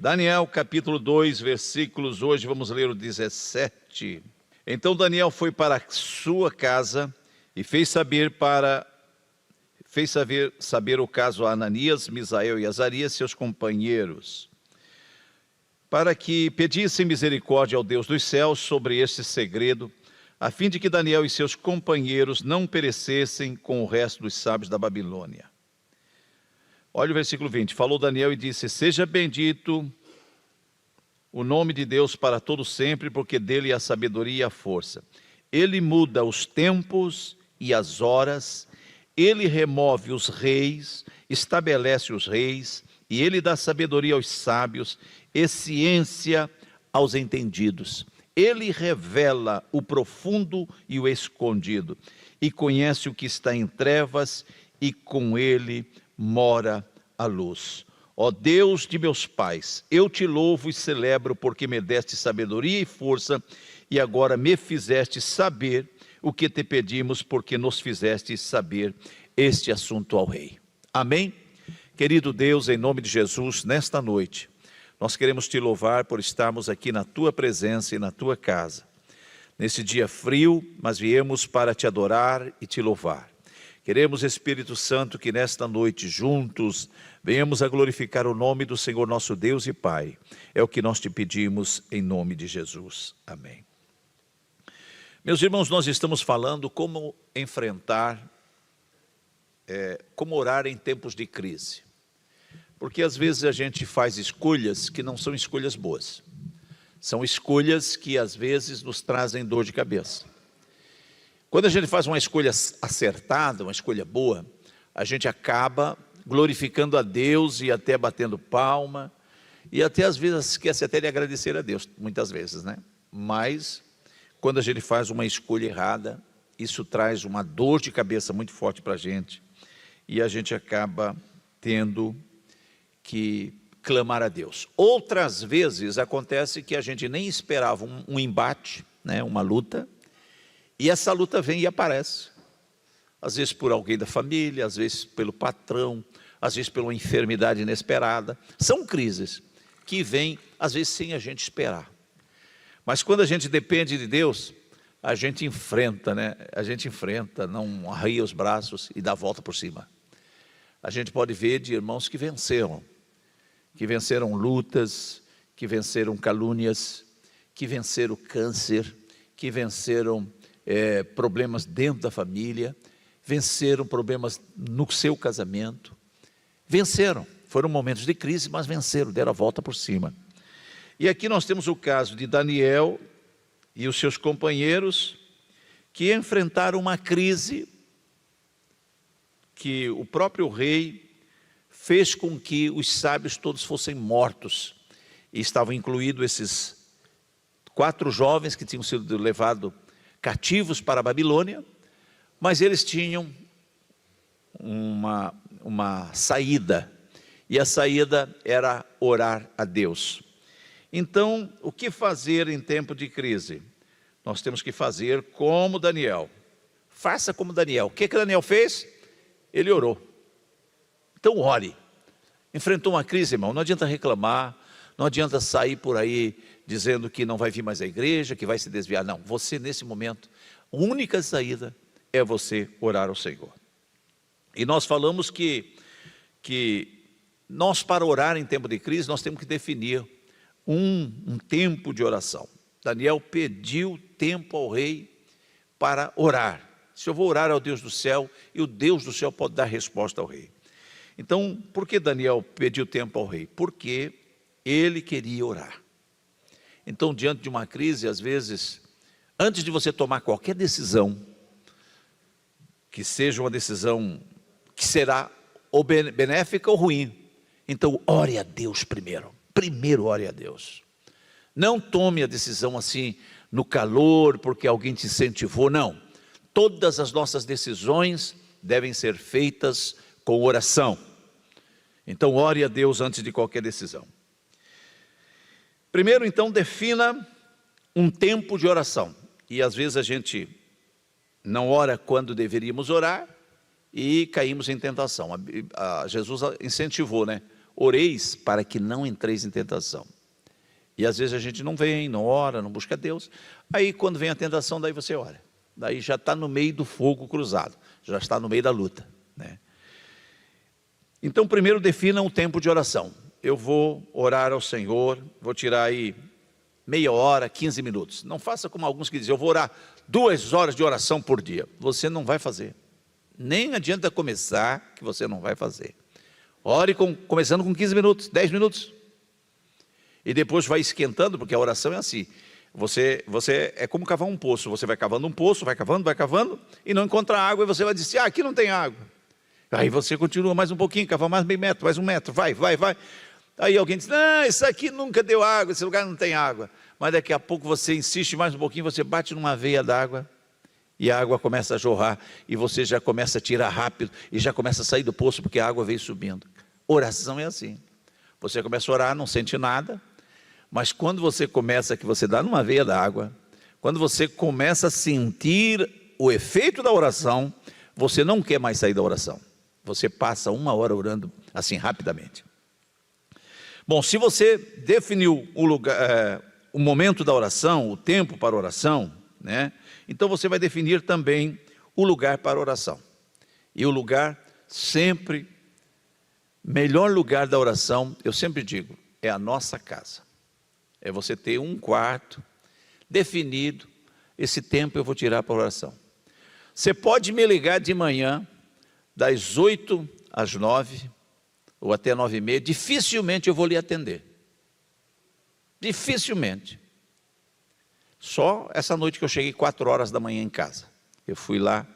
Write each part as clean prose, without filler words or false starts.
Daniel capítulo 2, versículos, hoje vamos ler o 17. Então Daniel foi para a sua casa e fez saber o caso a Ananias, Misael e Azarias, seus companheiros, para que pedissem misericórdia ao Deus dos céus sobre este segredo, a fim de que Daniel e seus companheiros não perecessem com o resto dos sábios da Babilônia. Olha o versículo 20, falou Daniel e disse: seja bendito o nome de Deus para todo sempre, porque dele é a sabedoria e a força. Ele muda os tempos e as horas, ele remove os reis, estabelece os reis, e ele dá sabedoria aos sábios e ciência aos entendidos. Ele revela o profundo e o escondido, e conhece o que está em trevas, e com ele mora a luz. Ó Deus de meus pais, eu te louvo e celebro, porque me deste sabedoria e força, e agora me fizeste saber o que te pedimos, porque nos fizeste saber este assunto ao rei. Amém? Querido Deus, em nome de Jesus, nesta noite, nós queremos te louvar por estarmos aqui na tua presença e na tua casa. Nesse dia frio, mas viemos para te adorar e te louvar. Queremos, Espírito Santo, que nesta noite juntos venhamos a glorificar o nome do Senhor nosso Deus e Pai. É o que nós te pedimos em nome de Jesus. Amém. Meus irmãos, nós estamos falando como enfrentar, como orar em tempos de crise. Porque às vezes a gente faz escolhas que não são escolhas boas. São escolhas que às vezes nos trazem dor de cabeça. Quando a gente faz uma escolha acertada, uma escolha boa, a gente acaba glorificando a Deus e até batendo palma, e até às vezes esquece até de agradecer a Deus, muitas vezes, né? Mas quando a gente faz uma escolha errada, isso traz uma dor de cabeça muito forte para a gente, e a gente acaba tendo que clamar a Deus. Outras vezes acontece que a gente nem esperava um embate, né, uma luta, e essa luta vem e aparece. Às vezes por alguém da família, às vezes pelo patrão, às vezes por uma enfermidade inesperada. São crises que vêm, às vezes, sem a gente esperar. Mas quando a gente depende de Deus, a gente enfrenta, né? A gente enfrenta, não arria os braços e dá a volta por cima. A gente pode ver de irmãos que venceram lutas, que venceram calúnias, que venceram câncer, que venceram problemas dentro da família, venceram problemas no seu casamento, venceram, foram momentos de crise, mas venceram, deram a volta por cima. E aqui nós temos o caso de Daniel e os seus companheiros, que enfrentaram uma crise que o próprio rei fez com que os sábios todos fossem mortos, e estavam incluídos esses 4 jovens que tinham sido levados cativos para a Babilônia, mas eles tinham uma saída, e a saída era orar a Deus. Então, o que fazer em tempo de crise? Nós temos que fazer como Daniel. Faça como Daniel. O que Daniel fez? Ele orou. Então ore. Enfrentou uma crise, irmão, não adianta reclamar, não adianta sair por aí dizendo que não vai vir mais à igreja, que vai se desviar. Não, você nesse momento, a única saída é você orar ao Senhor. E nós falamos que nós, para orar em tempo de crise, nós temos que definir um tempo de oração. Daniel pediu tempo ao rei para orar. Se eu vou orar ao Deus do céu, e o Deus do céu pode dar resposta ao rei. Então, por que Daniel pediu tempo ao rei? Porque ele queria orar. Então, diante de uma crise, às vezes, antes de você tomar qualquer decisão, que seja uma decisão que será ou benéfica ou ruim, então ore a Deus primeiro. Primeiro ore a Deus. Não tome a decisão assim, no calor, porque alguém te incentivou, não. Todas as nossas decisões devem ser feitas com oração. Então ore a Deus antes de qualquer decisão. Primeiro, então, defina um tempo de oração. E às vezes a gente não ora quando deveríamos orar e caímos em tentação. Jesus incentivou, né? oreis para que não entreis em tentação. E às vezes a gente não vem, não ora, não busca Deus. Aí quando vem a tentação, daí você ora. Daí já está no meio do fogo cruzado, já está no meio da luta, né? Então primeiro defina um tempo de oração. Eu vou orar ao Senhor, vou tirar aí meia hora, 15 minutos. Não faça como alguns que dizem, eu vou orar 2 horas de oração por dia. Você não vai fazer. Nem adianta começar, que você não vai fazer. Ore começando com 15 minutos, 10 minutos. E depois vai esquentando, porque a oração é assim. Você é como cavar um poço. Você vai cavando um poço, vai cavando, e não encontra água, e você vai dizer, aqui não tem água. Aí você continua mais um pouquinho, cava mais meio metro, mais 1 metro, vai. Aí alguém diz, não, isso aqui nunca deu água, esse lugar não tem água. Mas daqui a pouco você insiste mais um pouquinho, você bate numa veia d'água, e a água começa a jorrar, e você já começa a tirar rápido, e já começa a sair do poço, porque a água veio subindo. Oração é assim. Você começa a orar, não sente nada, mas quando você começa, que você dá numa veia d'água, quando você começa a sentir o efeito da oração, você não quer mais sair da oração. Você passa 1 hora orando assim rapidamente. Bom, se você definiu o lugar, o momento da oração, o tempo para a oração, né? Então você vai definir também o lugar para a oração. E o lugar sempre, melhor lugar da oração, eu sempre digo, é a nossa casa. É você ter um quarto definido, esse tempo eu vou tirar para a oração. Você pode me ligar de manhã, das 8 às 9, ou até 9h30, dificilmente eu vou lhe atender. Dificilmente. Só essa noite que eu cheguei 4 horas da manhã em casa. Eu fui lá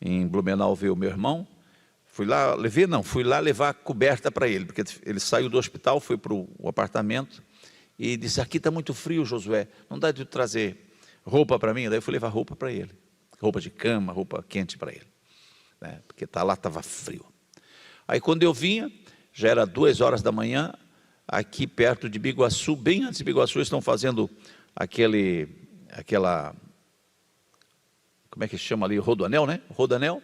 em Blumenau ver o meu irmão, fui lá levar a coberta para ele, porque ele saiu do hospital, foi para o apartamento, e disse, aqui está muito frio, Josué, não dá de trazer roupa para mim? Daí eu fui levar roupa para ele, roupa de cama, roupa quente para ele, né? Porque lá estava frio. Aí quando eu vinha, já era 2 horas da manhã, aqui perto de Biguaçu, bem antes de Biguaçu, eles estão fazendo aquela, como é que se chama ali, rodoanel, né? Rodoanel,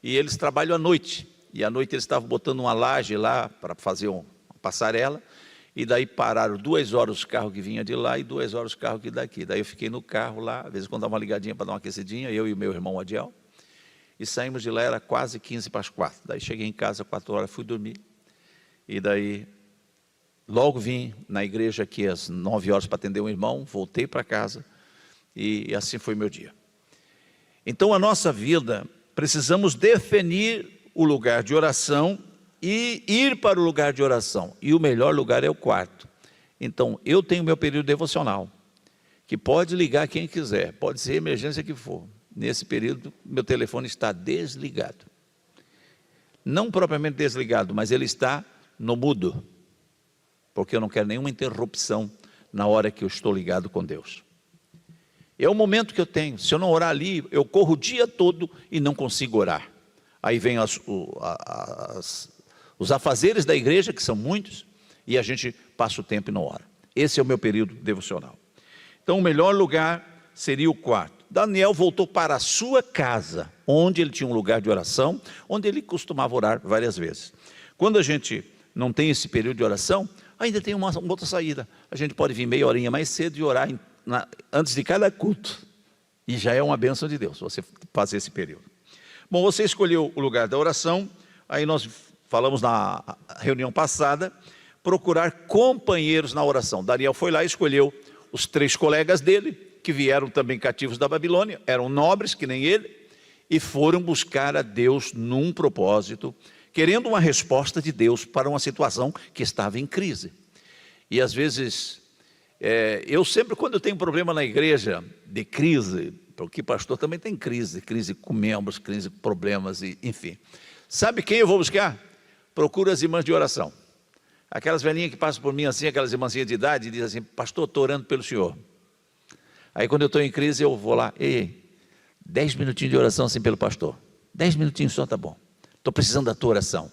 e eles trabalham à noite, e à noite eles estavam botando uma laje lá para fazer uma passarela, e daí pararam 2 horas os carros que vinha de lá e 2 horas os carros que daqui. Daí eu fiquei no carro lá, às vezes quando dava uma ligadinha para dar uma aquecidinha, eu e o meu irmão Adiel, e saímos de lá, era quase 15 para as 4. Daí cheguei em casa 4 horas, fui dormir, e daí logo vim na igreja aqui às 9 horas para atender um irmão, voltei para casa, e assim foi meu dia. Então a nossa vida, precisamos definir o lugar de oração, e ir para o lugar de oração, e o melhor lugar é o quarto. Então eu tenho meu período devocional, que pode ligar quem quiser, pode ser emergência que for. Nesse período meu telefone está desligado, não propriamente desligado, mas ele está no mudo, porque eu não quero nenhuma interrupção na hora que eu estou ligado com Deus. É o momento que eu tenho. Se eu não orar ali, eu corro o dia todo e não consigo orar. Aí vem os afazeres da igreja, que são muitos, e a gente passa o tempo e não ora. Esse é o meu período devocional. Então o melhor lugar seria o quarto. Daniel voltou para a sua casa, onde ele tinha um lugar de oração, onde ele costumava orar várias vezes. Quando a gente não tem esse período de oração, ainda tem uma outra saída. A gente pode vir meia horinha mais cedo e orar antes de cada culto. E já é uma bênção de Deus, você fazer esse período. Bom, você escolheu o lugar da oração, aí nós falamos na reunião passada, procurar companheiros na oração. Daniel foi lá e escolheu os 3 colegas dele, que vieram também cativos da Babilônia, eram nobres que nem ele, e foram buscar a Deus num propósito, querendo uma resposta de Deus para uma situação que estava em crise. E às vezes, eu sempre, quando eu tenho problema na igreja, de crise, porque pastor também tem crise com membros, crise com problemas, enfim. Sabe quem eu vou buscar? Procuro as irmãs de oração. Aquelas velhinhas que passam por mim assim, aquelas irmãzinhas de idade, e dizem assim, pastor, estou orando pelo senhor. Aí quando eu estou em crise, eu vou lá, 10 minutinhos de oração assim pelo pastor. 10 minutinhos só, tá bom. Estou precisando da tua oração.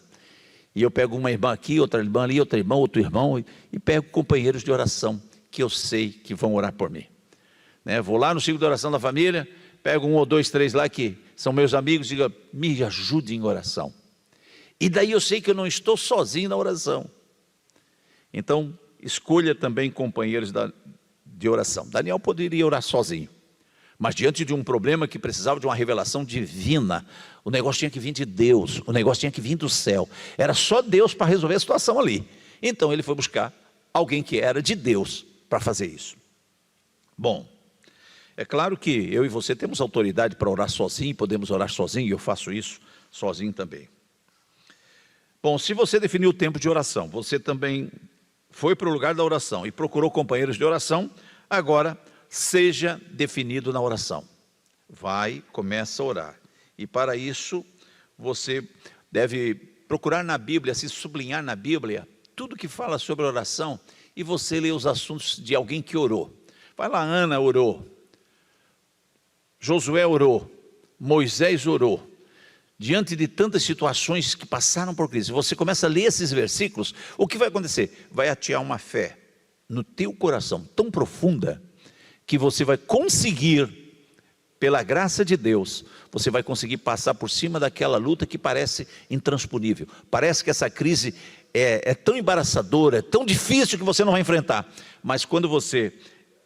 E eu pego uma irmã aqui, outra irmã ali, outra irmã, outro irmão, e pego companheiros de oração, que eu sei que vão orar por mim. Né? Vou lá no ciclo de oração da família, pego 1 ou 2, 3 lá que são meus amigos, e digo, me ajude em oração. E daí eu sei que eu não estou sozinho na oração. Então, escolha também companheiros de oração. Daniel poderia orar sozinho, mas diante de um problema que precisava de uma revelação divina, o negócio tinha que vir de Deus, o negócio tinha que vir do céu. Era só Deus para resolver a situação ali. Então ele foi buscar alguém que era de Deus para fazer isso. Bom, é claro que eu e você temos autoridade para orar sozinho, podemos orar sozinho, e eu faço isso sozinho também. Bom, se você definiu o tempo de oração, você também foi para o lugar da oração e procurou companheiros de oração, agora seja definido na oração. Vai, começa a orar. E para isso, você deve procurar na Bíblia, se sublinhar na Bíblia, tudo que fala sobre oração, e você lê os assuntos de alguém que orou. Vai lá, Ana orou, Josué orou, Moisés orou. Diante de tantas situações que passaram por crise, você começa a ler esses versículos, o que vai acontecer? Vai atear uma fé no teu coração tão profunda, que você vai conseguir, pela graça de Deus, você vai conseguir passar por cima daquela luta que parece intransponível. Parece que essa crise é tão embaraçadora, é tão difícil que você não vai enfrentar. Mas quando você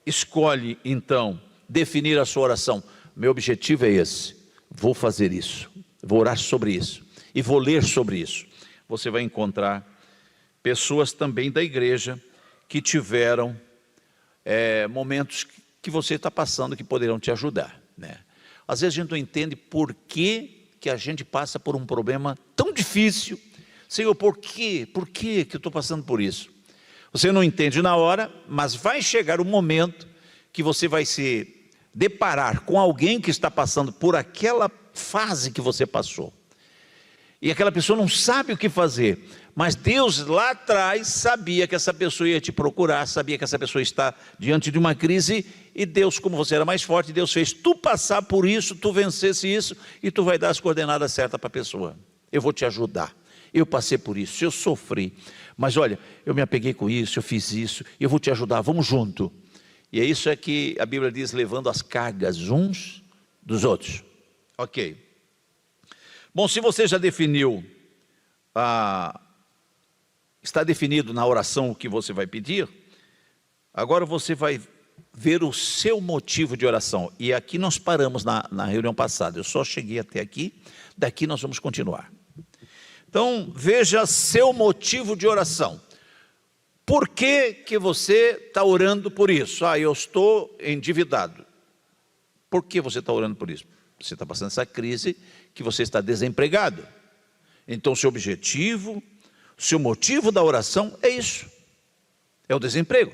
escolhe, então, definir a sua oração, meu objetivo é esse, vou fazer isso, vou orar sobre isso, e vou ler sobre isso. Você vai encontrar pessoas também da igreja, que tiveram momentos que você está passando, que poderão te ajudar, né? Às vezes a gente não entende por que a gente passa por um problema tão difícil. Senhor, por quê? Por que eu estou passando por isso? Você não entende na hora, mas vai chegar um momento que você vai se deparar com alguém que está passando por aquela fase que você passou. E aquela pessoa não sabe o que fazer, mas Deus lá atrás sabia que essa pessoa ia te procurar, sabia que essa pessoa está diante de uma crise, e Deus, como você era mais forte, Deus fez tu passar por isso, tu vencesse isso, e tu vai dar as coordenadas certas para a pessoa. Eu vou te ajudar, eu passei por isso, eu sofri, mas olha, eu me apeguei com isso, eu fiz isso, eu vou te ajudar, vamos junto. E é isso que a Bíblia diz, levando as cargas uns dos outros. Ok. Bom, se você já definiu, está definido na oração o que você vai pedir, agora você vai ver o seu motivo de oração. E aqui nós paramos na reunião passada, eu só cheguei até aqui, daqui nós vamos continuar. Então, veja seu motivo de oração. Por que você está orando por isso? Eu estou endividado. Por que você está orando por isso? Você está passando essa crise que você está desempregado. Então, seu objetivo, seu motivo da oração é isso. É o desemprego.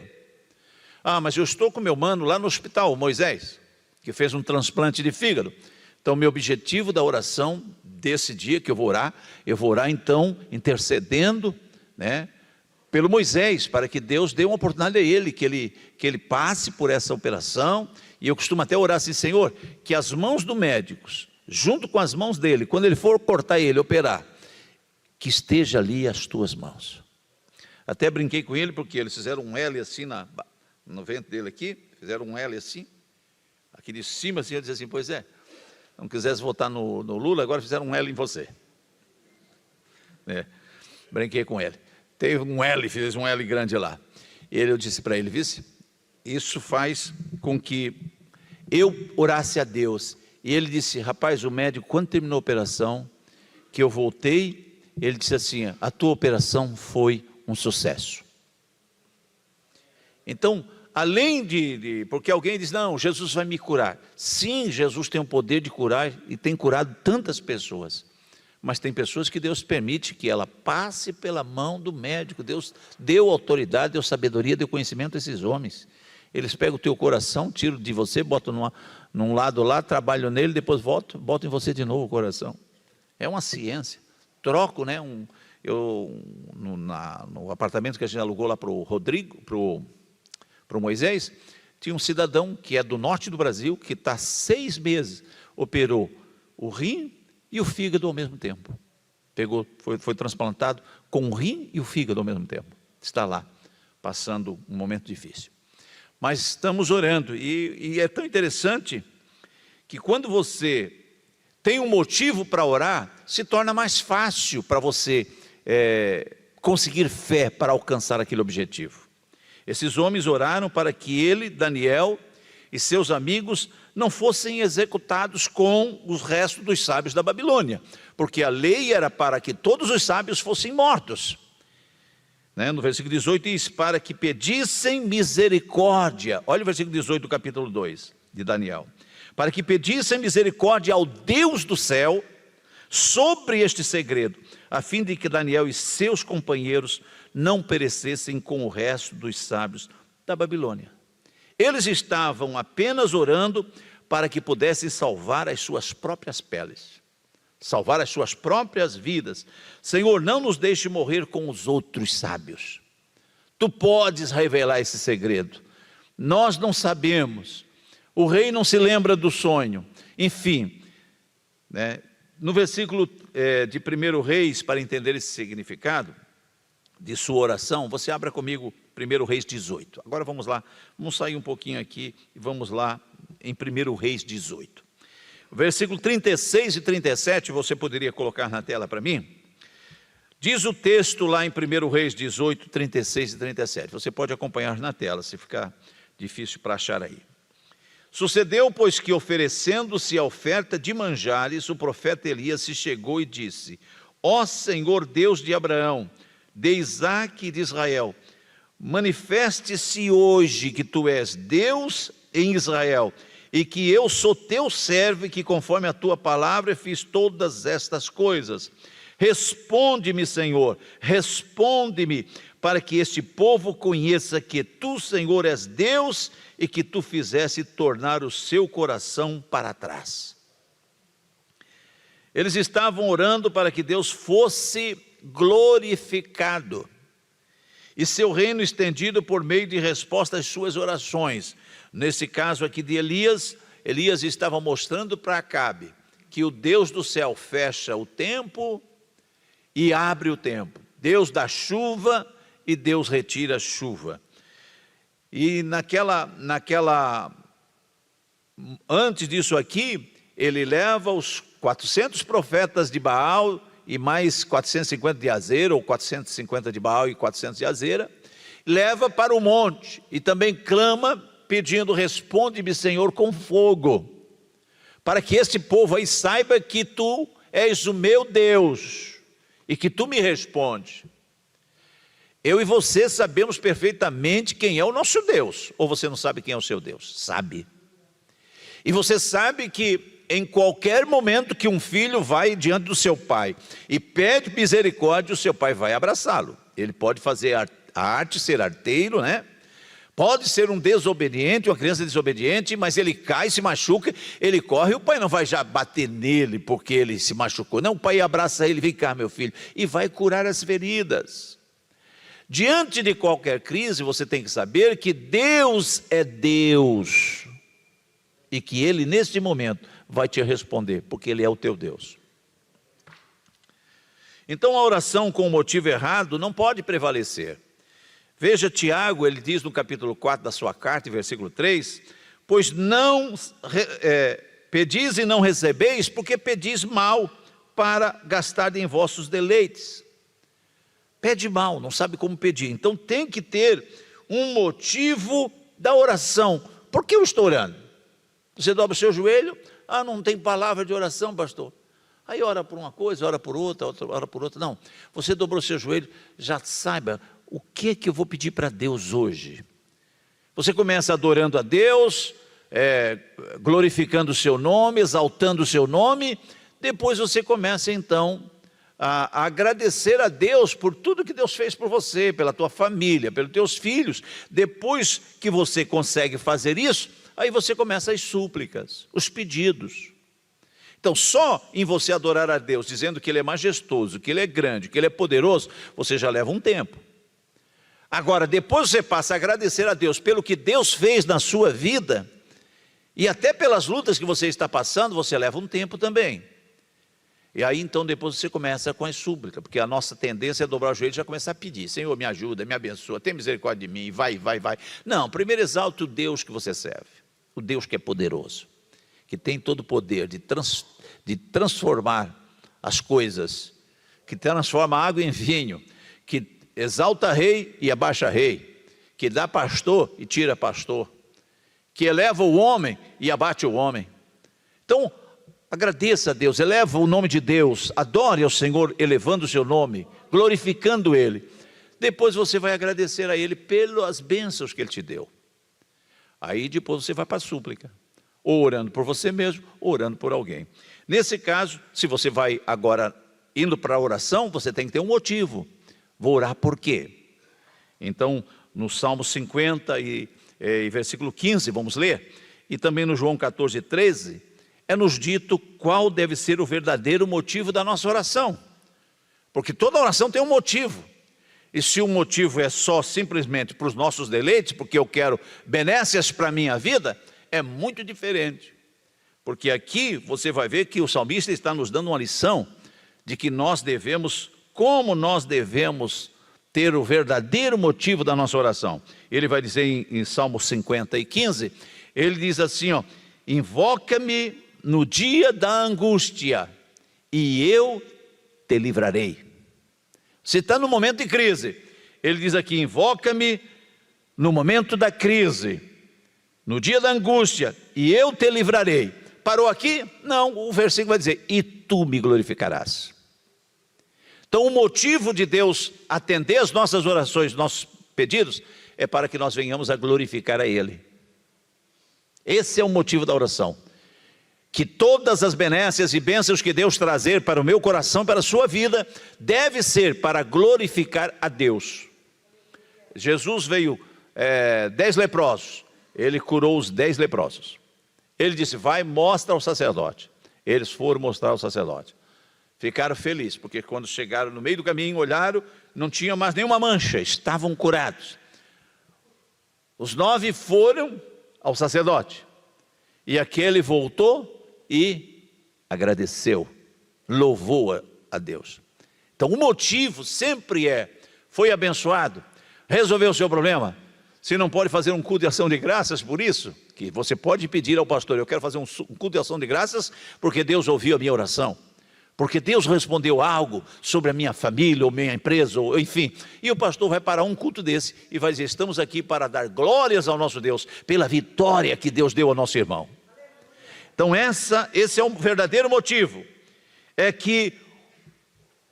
Mas eu estou com meu mano lá no hospital, Moisés, que fez um transplante de fígado. Então, meu objetivo da oração desse dia que eu vou orar então intercedendo, né, pelo Moisés, para que Deus dê uma oportunidade a ele, que ele passe por essa operação. E eu costumo até orar assim, Senhor, que as mãos do médico, junto com as mãos dele, quando ele for cortar ele, operar, que esteja ali as tuas mãos. Até brinquei com ele, porque eles fizeram um L assim no ventre dele aqui, fizeram um L assim, aqui de cima assim, eu disse assim, pois é, não quisesse votar no Lula, agora fizeram um L em você. Brinquei com ele. Teve um L, fez um L grande lá. Eu disse para ele, vice, isso faz com que eu orasse a Deus. E ele disse, rapaz, o médico, quando terminou a operação, que eu voltei, ele disse assim, a tua operação foi um sucesso. Então, além porque alguém diz, não, Jesus vai me curar. Sim, Jesus tem o poder de curar e tem curado tantas pessoas. Mas tem pessoas que Deus permite que ela passe pela mão do médico. Deus deu autoridade, deu sabedoria, deu conhecimento a esses homens. Eles pegam o teu coração, tiram de você, botam num lado lá, trabalham nele, depois botam em você de novo o coração. É uma ciência. Troco, né? No apartamento que a gente alugou lá para o Rodrigo, para o Moisés, tinha um cidadão que é do norte do Brasil, que está 6 meses, operou o rim e o fígado ao mesmo tempo. Foi transplantado com o rim e o fígado ao mesmo tempo. Está lá, passando um momento difícil. Mas estamos orando, e é tão interessante que quando você tem um motivo para orar, se torna mais fácil para você conseguir fé para alcançar aquele objetivo. Esses homens oraram para que ele, Daniel e seus amigos não fossem executados com os restos dos sábios da Babilônia, porque a lei era para que todos os sábios fossem mortos. No versículo 18 diz, para que pedissem misericórdia. Olha o versículo 18 do capítulo 2 de Daniel. Para que pedissem misericórdia ao Deus do céu sobre este segredo, a fim de que Daniel e seus companheiros não perecessem com o resto dos sábios da Babilônia. Eles estavam apenas orando para que pudessem salvar as suas próprias peles, salvar as suas próprias vidas. Senhor, não nos deixe morrer com os outros sábios. Tu podes revelar esse segredo. Nós não sabemos. O rei não se lembra do sonho. Enfim, no versículo de 1 Reis, para entender esse significado de sua oração, você abra comigo 1 Reis 18. Agora vamos lá, vamos sair um pouquinho aqui e vamos lá em 1 Reis 18. Versículo 36 e 37, você poderia colocar na tela para mim? Diz o texto lá em 1 Reis 18, 36 e 37. Você pode acompanhar na tela, se ficar difícil para achar aí. Sucedeu, pois, que oferecendo-se a oferta de manjares, o profeta Elias se chegou e disse, ó Senhor Deus de Abraão, de Isaque e de Israel, manifeste-se hoje que tu és Deus em Israel, e que eu sou teu servo, e que conforme a tua palavra fiz todas estas coisas. Responde-me, Senhor, responde-me, para que este povo conheça que tu, Senhor, és Deus, e que tu fizesse tornar o seu coração para trás. Eles estavam orando para que Deus fosse glorificado, e seu reino estendido por meio de resposta às suas orações. Nesse caso aqui de Elias, Elias estava mostrando para Acabe que o Deus do céu fecha o tempo e abre o tempo. Deus dá chuva e Deus retira a chuva. E antes disso aqui, ele leva os 400 profetas de Baal e mais 450 de Azera, ou 450 de Baal e 400 de Azera, leva para o monte e também clama, pedindo, responde-me, Senhor, com fogo, para que este povo aí saiba que tu és o meu Deus e que tu me respondes. Eu e você sabemos perfeitamente quem é o nosso Deus, ou você não sabe quem é o seu Deus? Sabe. E você sabe que em qualquer momento que um filho vai diante do seu pai e pede misericórdia, o seu pai vai abraçá-lo. Ele pode fazer a arte, ser arteiro, Pode ser um desobediente, uma criança desobediente, mas ele cai, se machuca, ele corre, e o pai não vai já bater nele porque ele se machucou. Não, o pai abraça ele, vem cá, meu filho, e vai curar as feridas. Diante de qualquer crise, você tem que saber que Deus é Deus, e que Ele, neste momento, vai te responder, porque Ele é o teu Deus. Então, a oração com o motivo errado não pode prevalecer. Veja Tiago, ele diz no capítulo 4 da sua carta, versículo 3, pois não pedis e não recebeis, porque pedis mal, para gastar em vossos deleites. Pede mal, não sabe como pedir. Então tem que ter um motivo da oração. Por que eu estou orando? Você dobra o seu joelho, não tem palavra de oração, pastor. Aí ora por uma coisa, ora por outra, ora por outra. Não, você dobrou o seu joelho, já saiba o que eu vou pedir para Deus hoje. Você começa adorando a Deus, glorificando o seu nome, exaltando o seu nome. Depois você começa então a agradecer a Deus por tudo que Deus fez por você, pela tua família, pelos teus filhos. Depois que você consegue fazer isso, aí você começa as súplicas, os pedidos. Então só em você adorar a Deus, dizendo que Ele é majestoso, que Ele é grande, que Ele é poderoso, você já leva um tempo. Agora, depois você passa a agradecer a Deus pelo que Deus fez na sua vida, e até pelas lutas que você está passando, você leva um tempo também. E aí então depois você começa com as súplicas, porque a nossa tendência é dobrar o joelho e já começar a pedir, Senhor, me ajuda, me abençoa, tem misericórdia de mim, vai. Não, primeiro exalte o Deus que você serve, o Deus que é poderoso, que tem todo o poder de transformar as coisas, que transforma a água em vinho, que exalta rei e abaixa rei, que dá pastor e tira pastor, que eleva o homem e abate o homem. Então, agradeça a Deus, eleva o nome de Deus, adore ao Senhor elevando o seu nome, glorificando Ele. Depois você vai agradecer a Ele pelas bênçãos que Ele te deu. Aí depois você vai para a súplica, ou orando por você mesmo, ou orando por alguém. Nesse caso, se você vai agora indo para a oração, você tem que ter um motivo. Vou orar por quê? Então, no Salmo 50 e versículo 15, vamos ler, e também no João 14, 13, é nos dito qual deve ser o verdadeiro motivo da nossa oração. Porque toda oração tem um motivo. E se o motivo é só simplesmente para os nossos deleites, porque eu quero benécias para a minha vida, é muito diferente. Porque aqui você vai ver que o salmista está nos dando uma lição de que nós devemos, como nós devemos ter o verdadeiro motivo da nossa oração. Ele vai dizer em Salmo 50 e 15, ele diz assim, ó, invoca-me no dia da angústia, e eu te livrarei. Você está no momento de crise, ele diz aqui, invoca-me no momento da crise, no dia da angústia, e eu te livrarei. Parou aqui? Não, o versículo vai dizer, e tu me glorificarás. Então o motivo de Deus atender as nossas orações, nossos pedidos, é para que nós venhamos a glorificar a Ele. Esse é o motivo da oração. Que todas as benécias e bênçãos que Deus trazer para o meu coração, para a sua vida, deve ser para glorificar a Deus. Jesus veio 10 leprosos, Ele curou os 10 leprosos. Ele disse, vai, mostra ao sacerdote. Eles foram mostrar ao sacerdote. Ficaram felizes, porque quando chegaram no meio do caminho, olharam, não tinha mais nenhuma mancha, estavam curados. Os 9 foram ao sacerdote, e aquele voltou e agradeceu, louvou a Deus. Então o motivo sempre foi abençoado, resolveu o seu problema. Se não pode fazer um culto de ação de graças por isso, que você pode pedir ao pastor, eu quero fazer um culto de ação de graças, porque Deus ouviu a minha oração, porque Deus respondeu algo sobre a minha família, ou minha empresa, ou enfim, e o pastor vai parar um culto desse, e vai dizer, estamos aqui para dar glórias ao nosso Deus, pela vitória que Deus deu ao nosso irmão. Então esse é o verdadeiro motivo, é que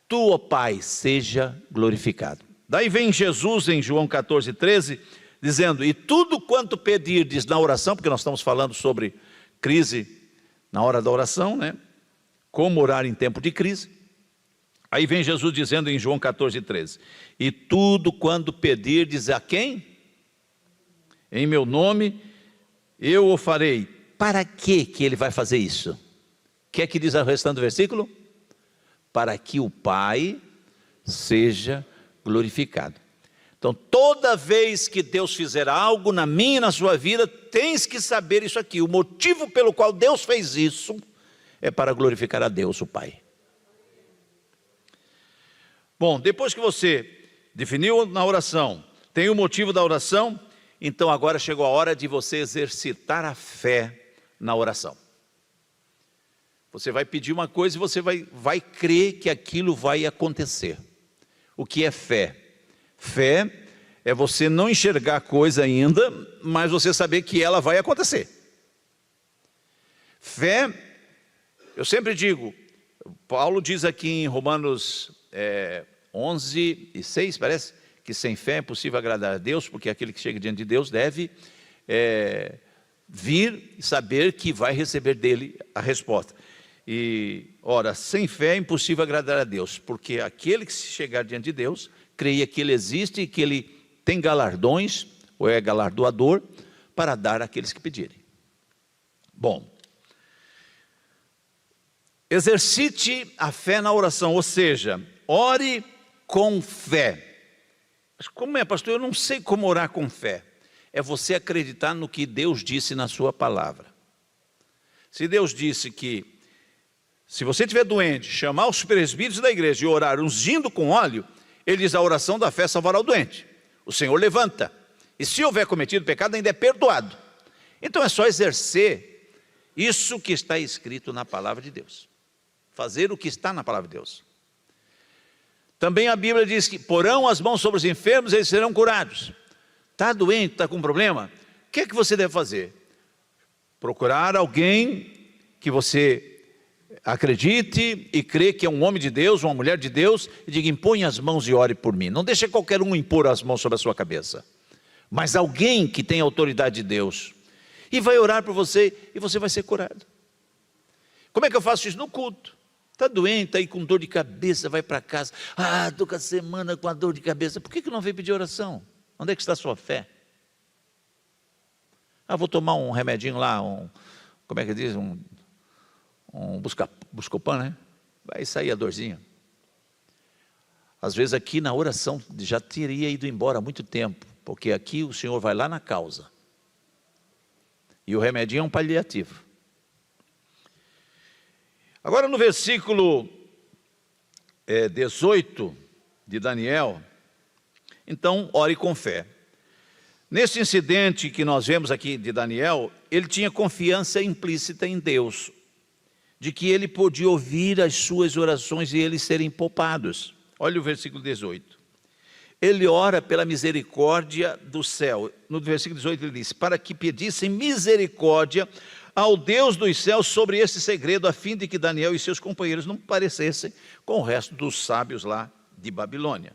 tu, ó Pai, seja glorificado. Daí vem Jesus em João 14, 13, dizendo, e tudo quanto pedirdes na oração, porque nós estamos falando sobre crise na hora da oração, né? Como orar em tempo de crise. Aí vem Jesus dizendo em João 14, 13, e tudo quando pedirdes a quem? Em meu nome, eu o farei. Para que ele vai fazer isso? O que é que diz o restante do versículo? Para que o Pai seja glorificado. Então toda vez que Deus fizer algo na minha e na sua vida, tens que saber isso aqui, o motivo pelo qual Deus fez isso, é para glorificar a Deus, o Pai. Bom, depois que você definiu na oração, tem o motivo da oração, então agora chegou a hora de você exercitar a fé na oração. Você vai pedir uma coisa e você vai crer que aquilo vai acontecer. O que é fé? Fé é você não enxergar a coisa ainda, mas você saber que ela vai acontecer. Fé, eu sempre digo, Paulo diz aqui em Romanos 11 e 6, parece, que sem fé é impossível agradar a Deus, porque aquele que chega diante de Deus deve vir e saber que vai receber dele a resposta. E, ora, sem fé é impossível agradar a Deus, porque aquele que se chegar diante de Deus, creia que Ele existe e que Ele tem galardões, ou é galardoador, para dar àqueles que pedirem. Bom, exercite a fé na oração, ou seja, ore com fé. Mas como é, pastor? Eu não sei como orar com fé. É você acreditar no que Deus disse na sua palavra. Se Deus disse que, se você estiver doente, chamar os presbíteros da igreja e orar ungindo com óleo, Ele diz, a oração da fé salvará o doente. O Senhor levanta. E se houver cometido pecado, ainda é perdoado. Então é só exercer isso que está escrito na palavra de Deus. Fazer o que está na palavra de Deus. Também a Bíblia diz que porão as mãos sobre os enfermos e eles serão curados. Está doente, está com problema? O que é que você deve fazer? Procurar alguém que você acredite e crê que é um homem de Deus, uma mulher de Deus, e diga: impõe as mãos e ore por mim. Não deixe qualquer um impor as mãos sobre a sua cabeça, mas alguém que tem autoridade de Deus, e vai orar por você, e você vai ser curado. Como é que eu faço isso? No culto. Está doente, está aí com dor de cabeça, vai para casa. Estou com a semana com a dor de cabeça. Por que não veio pedir oração? Onde é que está a sua fé? Vou tomar um remedinho lá, como é que diz? Um Buscopan, né? Vai sair a dorzinha. Às vezes aqui na oração já teria ido embora há muito tempo, porque aqui o Senhor vai lá na causa. E o remedinho é um paliativo. Agora no versículo 18 de Daniel, então ore com fé. Nesse incidente que nós vemos aqui de Daniel, ele tinha confiança implícita em Deus, de que ele podia ouvir as suas orações e eles serem poupados. Olha o versículo 18. Ele ora pela misericórdia do céu. No versículo 18 ele diz: para que pedissem misericórdia ao Deus dos céus sobre esse segredo, a fim de que Daniel e seus companheiros não parecessem com o resto dos sábios lá de Babilônia.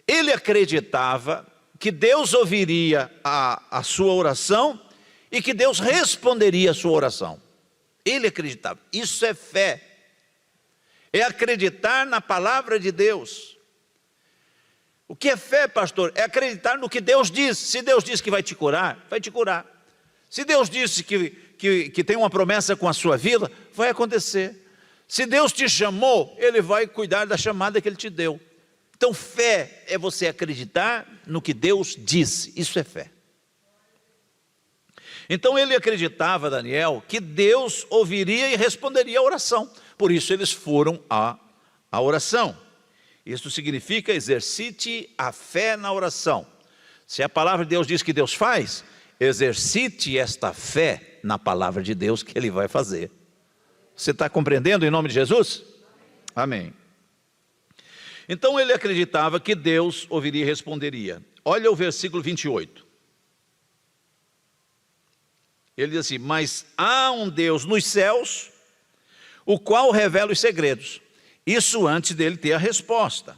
Ele acreditava que Deus ouviria a sua oração e que Deus responderia a sua oração. Ele acreditava. Isso é fé. É acreditar na palavra de Deus. O que é fé, pastor? É acreditar no que Deus diz. Se Deus diz que vai te curar, vai te curar. Se Deus disse que tem uma promessa com a sua vida, vai acontecer. Se Deus te chamou, Ele vai cuidar da chamada que Ele te deu. Então fé é você acreditar no que Deus disse. Isso é fé. Então ele acreditava, Daniel, que Deus ouviria e responderia a oração. Por isso eles foram à oração. Isso significa: exercite a fé na oração. Se a palavra de Deus diz que Deus faz, exercite esta fé na palavra de Deus que Ele vai fazer. Você está compreendendo em nome de Jesus? Amém. Então ele acreditava que Deus ouviria e responderia. Olha o versículo 28. Ele diz assim: mas há um Deus nos céus, o qual revela os segredos. Isso antes dele ter a resposta.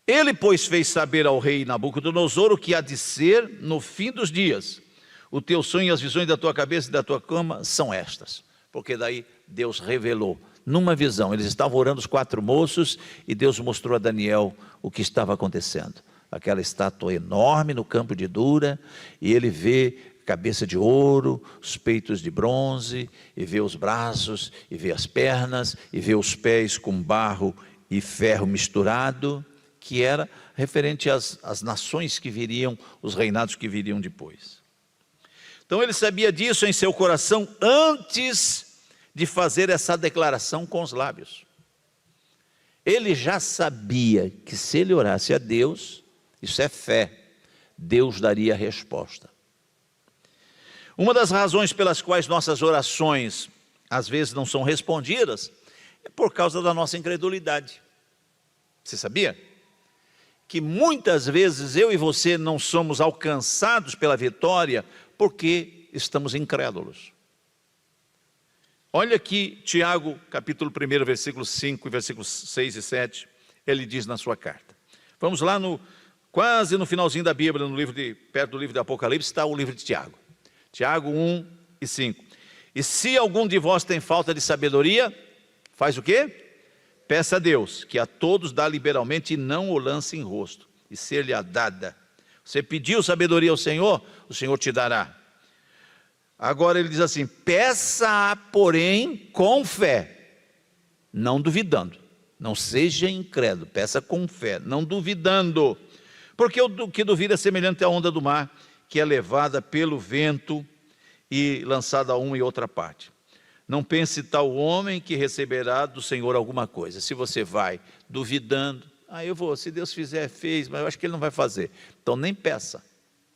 Ele, pois, fez saber ao rei Nabucodonosor o que há de ser no fim dos dias. O teu sonho e as visões da tua cabeça e da tua cama são estas. Porque daí Deus revelou numa visão. Eles estavam orando, os 4 moços, e Deus mostrou a Daniel o que estava acontecendo. Aquela estátua enorme no campo de Dura, e ele vê cabeça de ouro, os peitos de bronze, e vê os braços, e vê as pernas, e vê os pés com barro e ferro misturado, que era referente às nações que viriam, os reinados que viriam depois. Então ele sabia disso em seu coração antes de fazer essa declaração com os lábios. Ele já sabia que se ele orasse a Deus, isso é fé, Deus daria a resposta. Uma das razões pelas quais nossas orações às vezes não são respondidas é por causa da nossa incredulidade. Você sabia? Que muitas vezes eu e você não somos alcançados pela vitória porque estamos incrédulos. Olha aqui Tiago, capítulo 1, versículo 5 e versículos 6 e 7, ele diz na sua carta. Vamos lá quase no finalzinho da Bíblia, perto do livro de Apocalipse, está o livro de Tiago. Tiago 1 e 5. E se algum de vós tem falta de sabedoria, faz o quê? Peça a Deus, que a todos dá liberalmente e não o lance em rosto, e ser-lhe-á dada. Você pediu sabedoria ao Senhor, o Senhor te dará. Agora ele diz assim: peça, porém, com fé, não duvidando. Não seja incrédulo, peça com fé, não duvidando. Porque o que duvida é semelhante à onda do mar, que é levada pelo vento e lançada a uma e outra parte. Não pense tal homem que receberá do Senhor alguma coisa. Se você vai duvidando, eu vou, se Deus fizer, fez, mas eu acho que Ele não vai fazer. Então nem peça.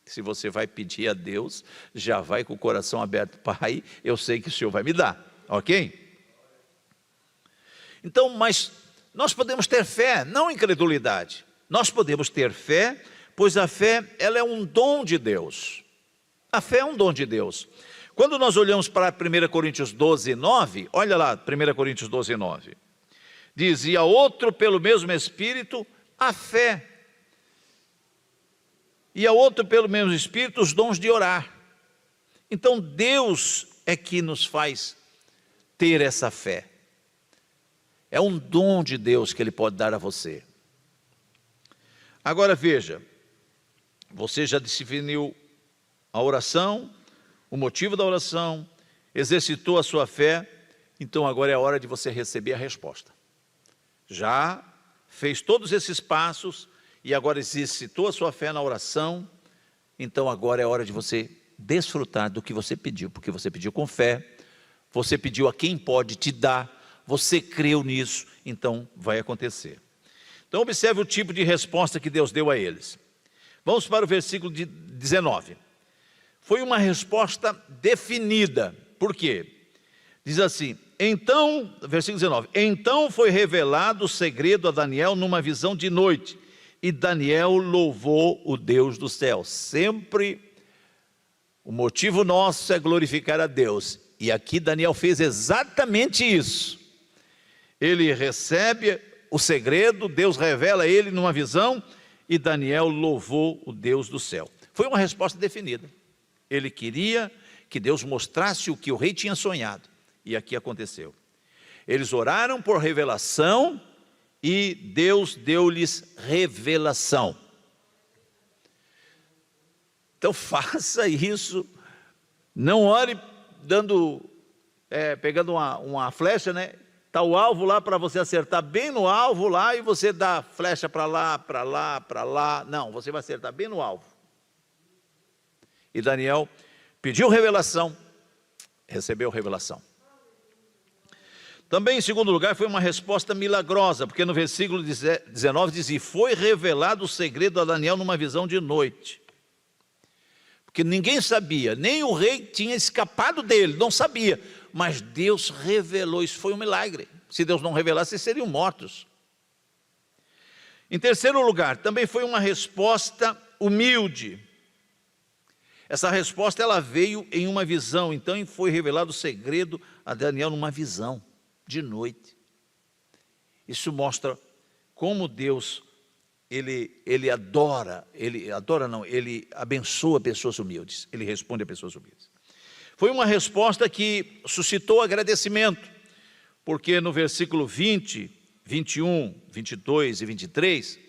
Se você vai pedir a Deus, já vai com o coração aberto: Pai, eu sei que o Senhor vai me dar, ok? Então, mas Nós podemos ter fé, não incredulidade. Nós podemos ter fé, pois a fé, ela é um dom de Deus. A fé é um dom de Deus. Quando nós olhamos para 1 Coríntios 12, 9, olha lá, 1 Coríntios 12, 9. Diz, e a outro pelo mesmo Espírito, a fé. E a outro pelo mesmo Espírito, os dons de orar. Então Deus é que nos faz ter essa fé. É um dom de Deus que Ele pode dar a você. Agora veja, você já definiu a oração, o motivo da oração, exercitou a sua fé, então agora é a hora de você receber a resposta. Já fez todos esses passos e agora exercitou a sua fé na oração, então agora é a hora de você desfrutar do que você pediu, porque você pediu com fé, você pediu a quem pode te dar, você creu nisso, então vai acontecer. Então observe o tipo de resposta que Deus deu a eles. Vamos para o versículo 19. Foi uma resposta definida. Por quê? Diz assim, então, versículo 19, então foi revelado o segredo a Daniel numa visão de noite, e Daniel louvou o Deus do céu. Sempre o motivo nosso é glorificar a Deus, e aqui Daniel fez exatamente isso. Ele recebe o segredo, Deus revela a ele numa visão, e Daniel louvou o Deus do céu. Foi uma resposta definida. Ele queria que Deus mostrasse o que o rei tinha sonhado, e aqui aconteceu. Eles oraram por revelação, e Deus deu-lhes revelação. Então faça isso, não ore pegando uma flecha, né? Está o alvo lá para você acertar bem no alvo lá, e você dá flecha para lá, para lá, para lá. Não, você vai acertar bem no alvo. E Daniel pediu revelação, recebeu revelação. Também, em segundo lugar, foi uma resposta milagrosa, porque no versículo 19 diz, e foi revelado o segredo a Daniel numa visão de noite. Porque ninguém sabia, nem o rei tinha escapado dele, não sabia. Mas Deus revelou, isso foi um milagre. Se Deus não revelasse, eles seriam mortos. Em terceiro lugar, também foi uma resposta humilde. Essa resposta ela veio em uma visão, então foi revelado o segredo a Daniel numa visão de noite. Isso mostra como Deus, ele abençoa pessoas humildes, ele responde a pessoas humildes. Foi uma resposta que suscitou agradecimento, porque no versículo 20, 21, 22 e 23,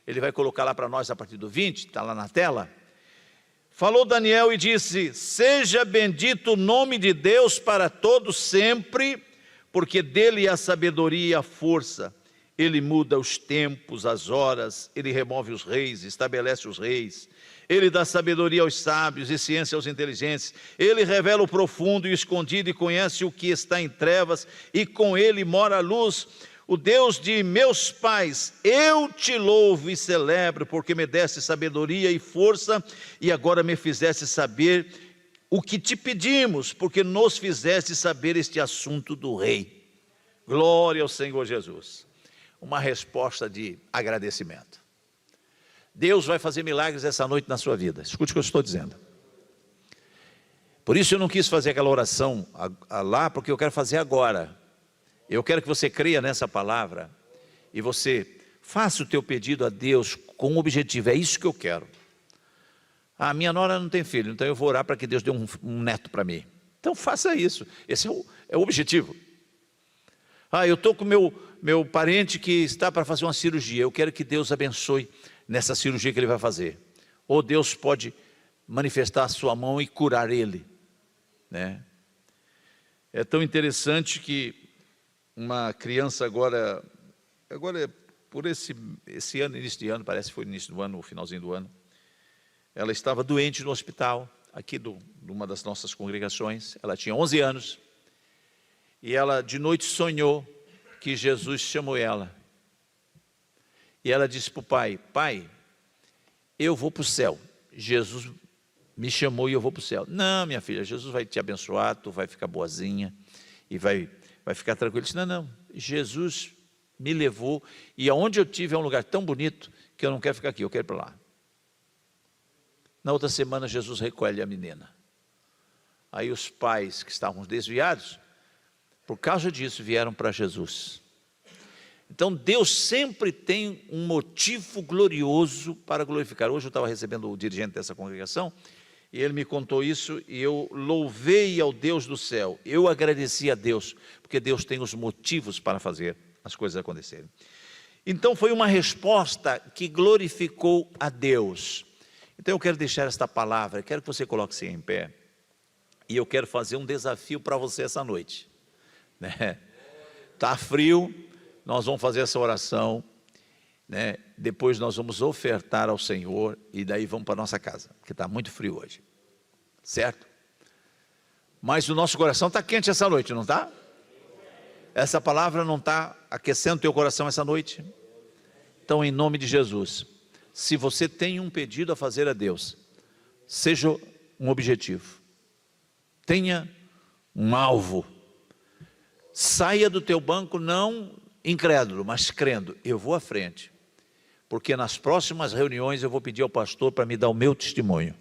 ele vai colocar lá para nós a partir do 20, está lá na tela. Falou Daniel e disse, seja bendito o nome de Deus para todos sempre, porque dele é a sabedoria e a força. Ele muda os tempos, as horas, ele remove os reis, estabelece os reis. Ele dá sabedoria aos sábios e ciência aos inteligentes. Ele revela o profundo e o escondido e conhece o que está em trevas, e com ele mora a luz. O Deus de meus pais, eu te louvo e celebro, porque me deste sabedoria e força, e agora me fizeste saber o que te pedimos, porque nos fizeste saber este assunto do rei. Glória ao Senhor Jesus. Uma resposta de agradecimento. Deus vai fazer milagres essa noite na sua vida. Escute o que eu estou dizendo. Por isso eu não quis fazer aquela oração lá, porque eu quero fazer agora. Eu quero que você creia nessa palavra e você faça o teu pedido a Deus com um objetivo. É isso que eu quero. A minha nora não tem filho, então eu vou orar para que Deus dê um neto para mim. Então faça isso. Esse é o objetivo. Eu estou com meu parente que está para fazer uma cirurgia. Eu quero que Deus abençoe nessa cirurgia que ele vai fazer. Ou Deus pode manifestar a sua mão e curar ele, né? É tão interessante que uma criança agora por esse ano, início de ano, parece que foi início do ano, o finalzinho do ano, ela estava doente no hospital, aqui de uma das nossas congregações. Ela tinha 11 anos, e ela de noite sonhou que Jesus chamou ela. E ela disse para o pai, pai, eu vou para o céu, Jesus me chamou e eu vou para o céu. Não, minha filha, Jesus vai te abençoar, tu vai ficar boazinha, e vai ficar tranquilo. Ele disse, não, Jesus me levou, e aonde eu tive é um lugar tão bonito, que eu não quero ficar aqui, eu quero ir para lá. Na outra semana, Jesus recolhe a menina. Aí os pais que estavam desviados, por causa disso, vieram para Jesus. Então Deus sempre tem um motivo glorioso para glorificar. Hoje eu estava recebendo o dirigente dessa congregação, e ele me contou isso, e eu louvei ao Deus do céu. Eu agradeci a Deus, porque Deus tem os motivos para fazer as coisas acontecerem. Então foi uma resposta que glorificou a Deus. Então eu quero deixar esta palavra, quero que você coloque-se em pé, e eu quero fazer um desafio para você essa noite. Está frio, nós vamos fazer essa oração, depois nós vamos ofertar ao Senhor, e daí vamos para a nossa casa, porque está muito frio hoje, certo? Mas o nosso coração está quente essa noite, não está? Essa palavra não está aquecendo o teu coração essa noite? Então, em nome de Jesus, se você tem um pedido a fazer a Deus, seja um objetivo, tenha um alvo, saia do teu banco não incrédulo, mas crendo, eu vou à frente, porque nas próximas reuniões eu vou pedir ao pastor para me dar o meu testemunho,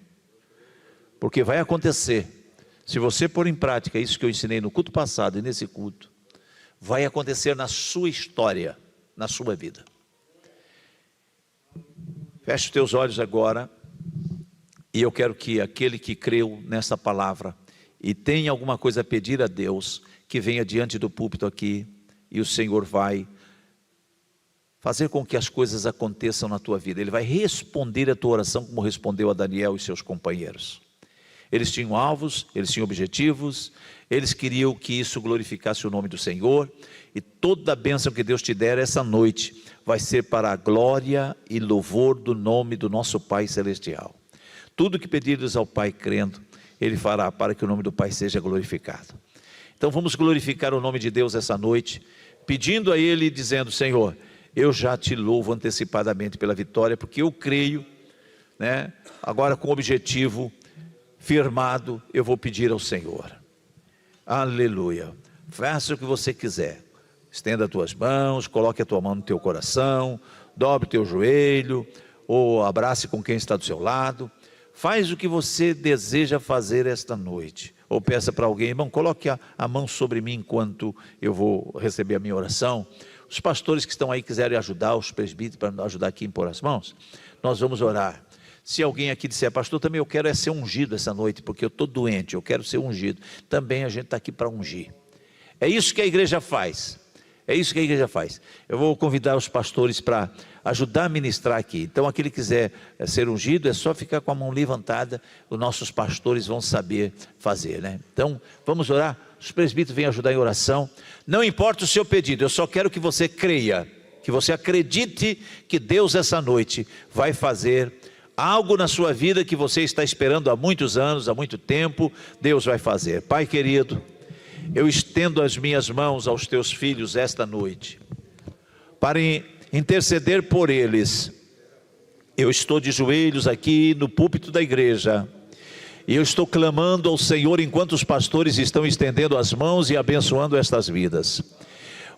porque vai acontecer, se você pôr em prática isso que eu ensinei no culto passado e nesse culto, vai acontecer na sua história, na sua vida. Feche os teus olhos agora, e eu quero que aquele que creu nessa palavra, e tem alguma coisa a pedir a Deus, que venha diante do púlpito aqui, e o Senhor vai fazer com que as coisas aconteçam na tua vida. Ele vai responder a tua oração como respondeu a Daniel e seus companheiros. Eles tinham alvos, eles tinham objetivos, eles queriam que isso glorificasse o nome do Senhor, e toda a bênção que Deus te der essa noite, vai ser para a glória e louvor do nome do nosso Pai Celestial. Tudo que pedires ao Pai crendo, Ele fará para que o nome do Pai seja glorificado. Então vamos glorificar o nome de Deus essa noite, pedindo a Ele, dizendo: Senhor, eu já te louvo antecipadamente pela vitória, porque eu creio, agora com o objetivo firmado, eu vou pedir ao Senhor. Aleluia. Faça o que você quiser. Estenda as tuas mãos, coloque a tua mão no teu coração, dobre o teu joelho, ou abrace com quem está do seu lado. Faz o que você deseja fazer esta noite. Ou peça para alguém: irmão, coloque a mão sobre mim enquanto eu vou receber a minha oração. Os pastores que estão aí quiserem ajudar, os presbíteros para ajudar aqui a impor as mãos, nós vamos orar. Se alguém aqui disser: pastor, também eu quero ser ungido essa noite, porque eu estou doente, eu quero ser ungido. Também a gente está aqui para ungir. É isso que a igreja faz. É isso que a igreja faz. Eu vou convidar os pastores para ajudar a ministrar aqui. Então aquele que quiser ser ungido, é só ficar com a mão levantada, os nossos pastores vão saber fazer, Então vamos orar, os presbíteros vêm ajudar em oração. Não importa o seu pedido, eu só quero que você creia, que você acredite que Deus essa noite vai fazer algo na sua vida que você está esperando há muitos anos, há muito tempo. Deus vai fazer. Pai querido, eu estendo as minhas mãos aos teus filhos esta noite, para interceder por eles. Eu estou de joelhos aqui no púlpito da igreja, e eu estou clamando ao Senhor, enquanto os pastores estão estendendo as mãos e abençoando estas vidas.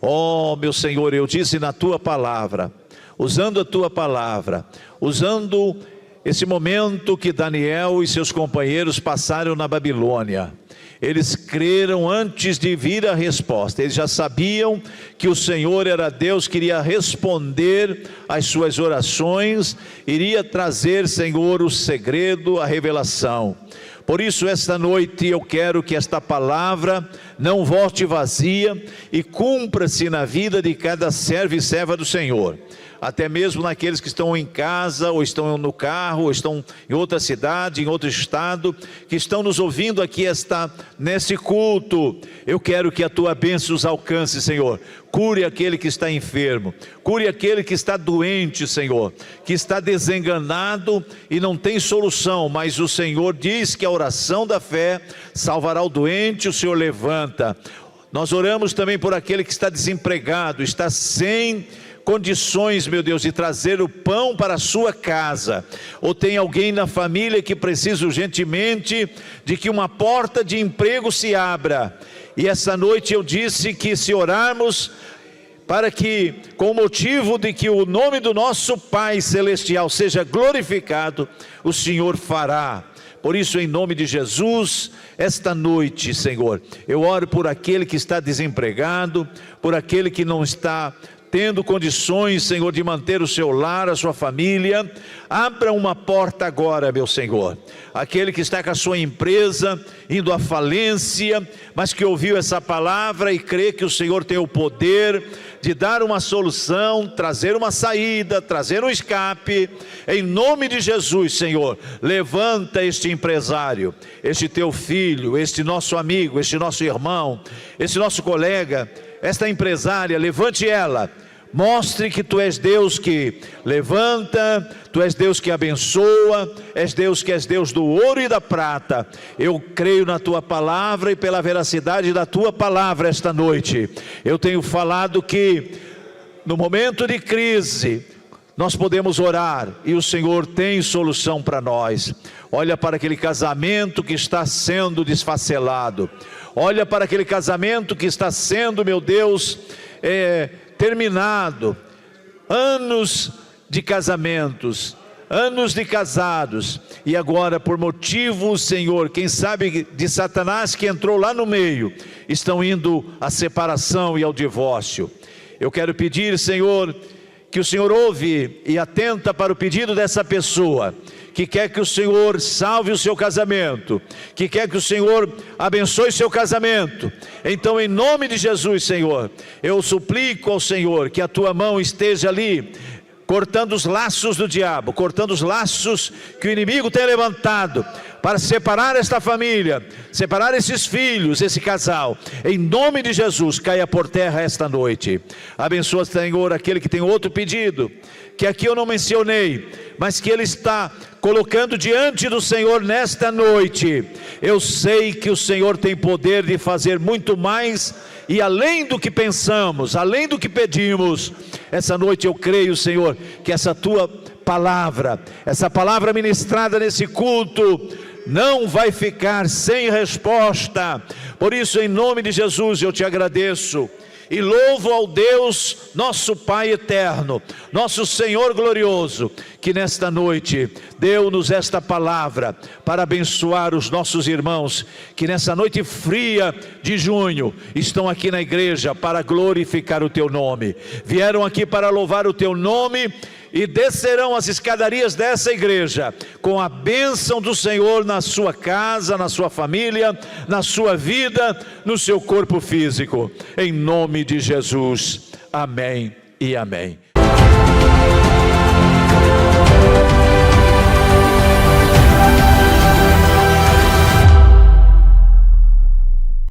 Oh meu Senhor, eu disse na tua palavra, usando a tua palavra, usando esse momento que Daniel e seus companheiros passaram na Babilônia, eles creram antes de vir a resposta. Eles já sabiam que o Senhor era Deus, que iria responder às suas orações, iria trazer, Senhor, o segredo, a revelação. Por isso esta noite eu quero que esta palavra não volte vazia e cumpra-se na vida de cada servo e serva do Senhor. Até mesmo naqueles que estão em casa, ou estão no carro, ou estão em outra cidade, em outro estado, que estão nos ouvindo aqui nesse culto. Eu quero que a tua bênção os alcance, Senhor. Cure aquele que está enfermo, cure aquele que está doente, Senhor, que está desenganado e não tem solução, mas o Senhor diz que a oração da fé salvará o doente, o Senhor levanta. Nós oramos também por aquele que está desempregado, está sem condições, meu Deus, de trazer o pão para a sua casa, ou tem alguém na família que precisa urgentemente de que uma porta de emprego se abra. E essa noite eu disse que se orarmos para que, com o motivo de que o nome do nosso Pai Celestial seja glorificado, o Senhor fará. Por isso, em nome de Jesus, esta noite, Senhor, eu oro por aquele que está desempregado, por aquele que não está tendo condições, Senhor, de manter o seu lar, a sua família. Abra uma porta agora, meu Senhor. Aquele que está com a sua empresa indo à falência, mas que ouviu essa palavra e crê que o Senhor tem o poder de dar uma solução, trazer uma saída, trazer um escape. Em nome de Jesus, Senhor, levanta este empresário, este teu filho, este nosso amigo, este nosso irmão, este nosso colega, esta empresária, levante ela. Mostre que Tu és Deus que levanta, Tu és Deus que abençoa, és Deus do ouro e da prata. Eu creio na Tua palavra e pela veracidade da Tua palavra esta noite. Eu tenho falado que no momento de crise nós podemos orar e o Senhor tem solução para nós. Olha para aquele casamento que está sendo desfacelado. Olha para aquele casamento que está sendo, meu Deus, terminado. Anos de casamentos, anos de casados, e agora por motivo, Senhor, quem sabe de Satanás que entrou lá no meio, estão indo à separação e ao divórcio. Eu quero pedir, Senhor, que o Senhor ouve e atenta para o pedido dessa pessoa, que quer que o Senhor salve o seu casamento, que quer que o Senhor abençoe seu casamento. Então, em nome de Jesus, Senhor, eu suplico ao Senhor que a Tua mão esteja ali, cortando os laços do diabo, cortando os laços que o inimigo tem levantado, para separar esta família, separar esses filhos, esse casal. Em nome de Jesus, caia por terra esta noite. Abençoa, Senhor, aquele que tem outro pedido, que aqui eu não mencionei, mas que ele está colocando diante do Senhor nesta noite. Eu sei que o Senhor tem poder de fazer muito mais e além do que pensamos, além do que pedimos. Essa noite eu creio, Senhor, que essa Tua palavra, essa palavra ministrada nesse culto, não vai ficar sem resposta. Por isso, em nome de Jesus, eu Te agradeço e louvo ao Deus, nosso Pai eterno, nosso Senhor glorioso, que nesta noite deu-nos esta palavra para abençoar os nossos irmãos, que nessa noite fria de junho, estão aqui na igreja para glorificar o Teu nome, vieram aqui para louvar o Teu nome, e descerão as escadarias dessa igreja, com a bênção do Senhor na sua casa, na sua família, na sua vida, no seu corpo físico, em nome de Jesus, amém e amém.